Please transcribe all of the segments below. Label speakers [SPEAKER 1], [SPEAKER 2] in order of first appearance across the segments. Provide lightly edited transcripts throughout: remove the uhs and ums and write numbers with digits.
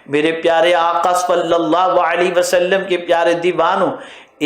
[SPEAKER 1] میرے پیارے آقا صلی اللہ علیہ وسلم کے پیارے دیوانوں،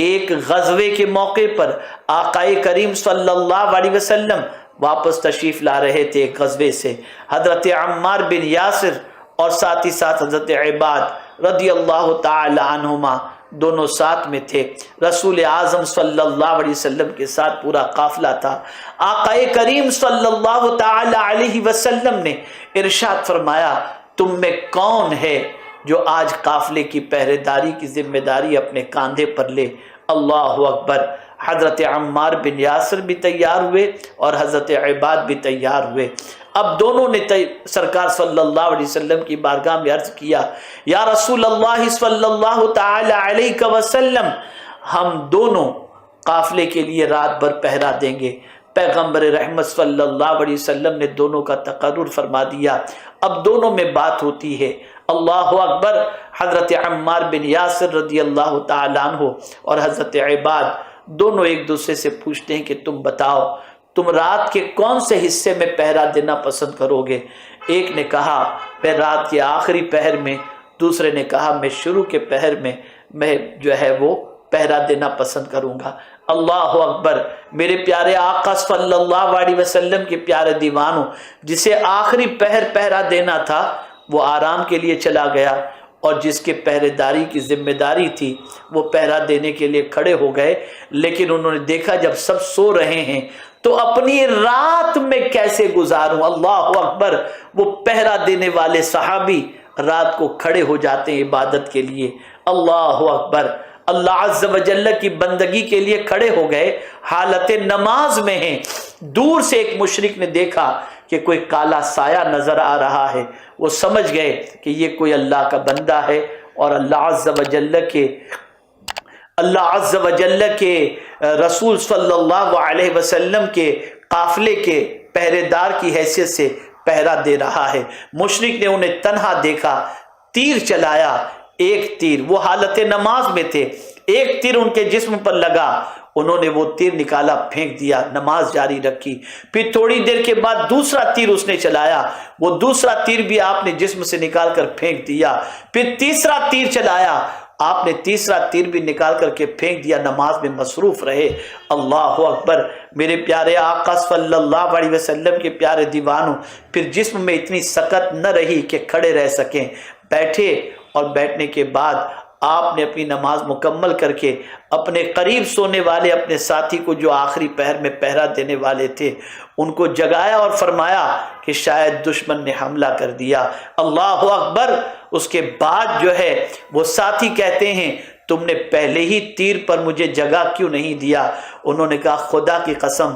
[SPEAKER 1] ایک غزوے کے موقع پر آقا کریم صلی اللہ علیہ وسلم واپس تشریف لا رہے تھے ایک غزوے سے۔ حضرت عمار بن یاسر اور ساتھ ہی ساتھ حضرت عباد رضی اللہ تعالی عنہما دونوں ساتھ میں تھے۔ رسول اعظم صلی اللہ علیہ وسلم کے ساتھ پورا قافلہ تھا۔ آقا کریم صلی اللہ تعالی علیہ وسلم نے ارشاد فرمایا، تم میں کون ہے جو آج قافلے کی پہرے داری کی ذمہ داری اپنے کاندھے پر لے؟ اللہ اکبر۔ حضرت عمار بن یاسر بھی تیار ہوئے اور حضرت عباد بھی تیار ہوئے۔ اب دونوں نے سرکار صلی اللہ علیہ وسلم کی بارگاہ میں عرض کیا، یا رسول اللہ صلی اللہ تعالی علیہ وسلم، ہم دونوں قافلے کے لیے رات بھر پہرا دیں گے۔ پیغمبر رحمت صلی اللہ علیہ وسلم نے دونوں کا تقرر فرما دیا۔ اب دونوں میں بات ہوتی ہے۔ اللہ اکبر۔ حضرت عمار بن یاسر رضی اللہ تعالیٰ عنہ اور حضرت عباد دونوں ایک دوسرے سے پوچھتے ہیں کہ تم بتاؤ، تم رات کے کون سے حصے میں پہرا دینا پسند کرو گے؟ ایک نے کہا میں رات کے آخری پہر میں، دوسرے نے کہا میں شروع کے پہر میں جو ہے وہ پہرا دینا پسند کروں گا۔ اللہ اکبر۔ میرے پیارے آقا صلی اللہ علیہ وسلم کے پیارے دیوانوں، جسے آخری پہر پہرا دینا تھا وہ آرام کے لیے چلا گیا، اور جس کے پہرے داری کی ذمہ داری تھی وہ پہرا دینے کے لیے کھڑے ہو گئے، لیکن انہوں نے دیکھا جب سب سو رہے ہیں تو اپنی رات میں کیسے گزاروں۔ اللہ اکبر۔ وہ پہرا دینے والے صحابی رات کو کھڑے ہو جاتے ہیں عبادت کے لیے۔ اللہ اکبر۔ اللہ عز و جل کی بندگی کے لیے کھڑے ہو گئے، حالت نماز میں ہیں۔ دور سے ایک مشرک نے دیکھا کہ کوئی کالا سایہ نظر آ رہا ہے، وہ سمجھ گئے کہ یہ کوئی اللہ کا بندہ ہے، اور اللہ عز و جل کے رسول صلی اللہ علیہ وسلم کے قافلے کے پہرے دار کی حیثیت سے پہرا دے رہا ہے۔ مشرک نے انہیں تنہا دیکھا، تیر چلایا، ایک تیر، وہ حالت نماز میں تھے، ایک تیر ان کے جسم پر لگا، انہوں نے وہ تیر نکالا، پھینک دیا، نماز جاری رکھی۔ پھر تھوڑی دیر کے بعد دوسرا تیر اس نے چلایا، وہ دوسرا تیر بھی آپ نے جسم سے نکال کر پھینک دیا۔ پھر تیسرا تیر چلایا، آپ نے تیسرا تیر بھی نکال کر کے پھینک دیا، نماز میں مصروف رہے۔ اللہ اکبر۔ میرے پیارے آقا صلی اللہ علیہ وسلم کے پیارے دیوانوں، پھر جسم میں اتنی سکت نہ رہی کہ کھڑے رہ سکیں، بیٹھے، اور بیٹھنے کے بعد آپ نے اپنی نماز مکمل کر کے اپنے قریب سونے والے اپنے ساتھی کو جو آخری پہر میں پہرا دینے والے تھے ان کو جگایا اور فرمایا کہ شاید دشمن نے حملہ کر دیا۔ اللہ اکبر۔ اس کے بعد جو ہے وہ ساتھی کہتے ہیں تم نے پہلے ہی تیر پر مجھے جگہ کیوں نہیں دیا؟ انہوں نے کہا خدا کی قسم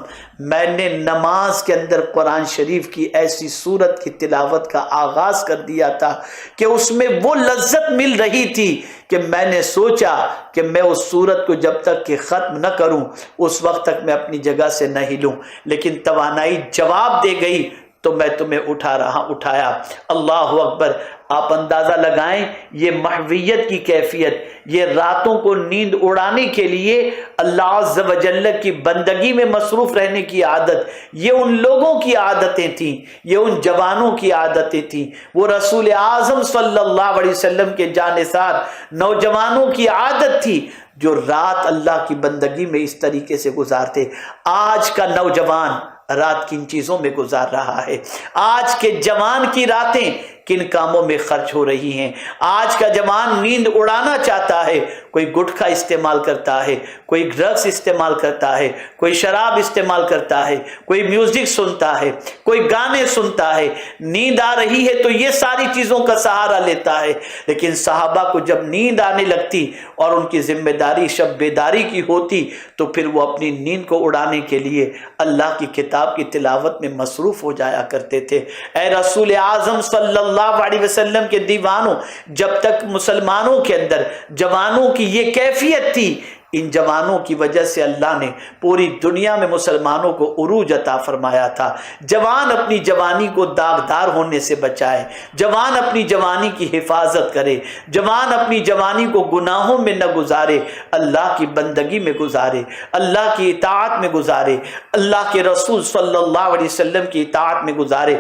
[SPEAKER 1] میں نے نماز کے اندر قرآن شریف کی ایسی سورت کی تلاوت کا آغاز کر دیا تھا کہ اس میں وہ لذت مل رہی تھی کہ میں نے سوچا کہ میں اس سورت کو جب تک کہ ختم نہ کروں اس وقت تک میں اپنی جگہ سے نہ ہلوں، لیکن توانائی جواب دے گئی تو میں تمہیں اٹھایا۔ اللہ اکبر۔ آپ اندازہ لگائیں یہ محویت کی کیفیت، یہ راتوں کو نیند اڑانے کے لیے اللہ عز و جل کی بندگی میں مصروف رہنے کی عادت، یہ ان لوگوں کی عادتیں تھیں، یہ ان جوانوں کی عادتیں تھیں، وہ رسول اعظم صلی اللہ علیہ وسلم کے جانثار نوجوانوں کی عادت تھی جو رات اللہ کی بندگی میں اس طریقے سے گزارتے۔ آج کا نوجوان رات کن چیزوں میں گزار رہا ہے؟ آج کے جوان کی راتیں کن کاموں میں خرچ ہو رہی ہیں؟ آج کا جوان نیند اڑانا چاہتا ہے، کوئی گٹکھا استعمال کرتا ہے، کوئی ڈرگس استعمال کرتا ہے، کوئی شراب استعمال کرتا ہے، کوئی میوزک سنتا ہے، کوئی گانے سنتا ہے، نیند آ رہی ہے تو یہ ساری چیزوں کا سہارا لیتا ہے۔ لیکن صحابہ کو جب نیند آنے لگتی اور ان کی ذمہ داری شب بیداری کی ہوتی تو پھر وہ اپنی نیند کو اڑانے کے لیے اللہ کی کتاب کی تلاوت میں مصروف ہو جایا کرتے تھے۔ اے رسول اعظم صلی اللہ علیہ وسلم کے دیوانوں، جب تک مسلمانوں کے اندر جوانوں کی یہ کیفیت تھی، ان جوانوں کی وجہ سے اللہ نے پوری دنیا میں مسلمانوں کو عروج عطا فرمایا تھا۔ جوان اپنی جوانی کو داغدار ہونے سے بچائے، جوان اپنی جوانی کی حفاظت کرے، جوان اپنی جوانی کو گناہوں میں نہ گزارے، اللہ کی بندگی میں گزارے، اللہ کی اطاعت میں گزارے، اللہ کے رسول صلی اللہ علیہ وسلم کی اطاعت میں گزارے۔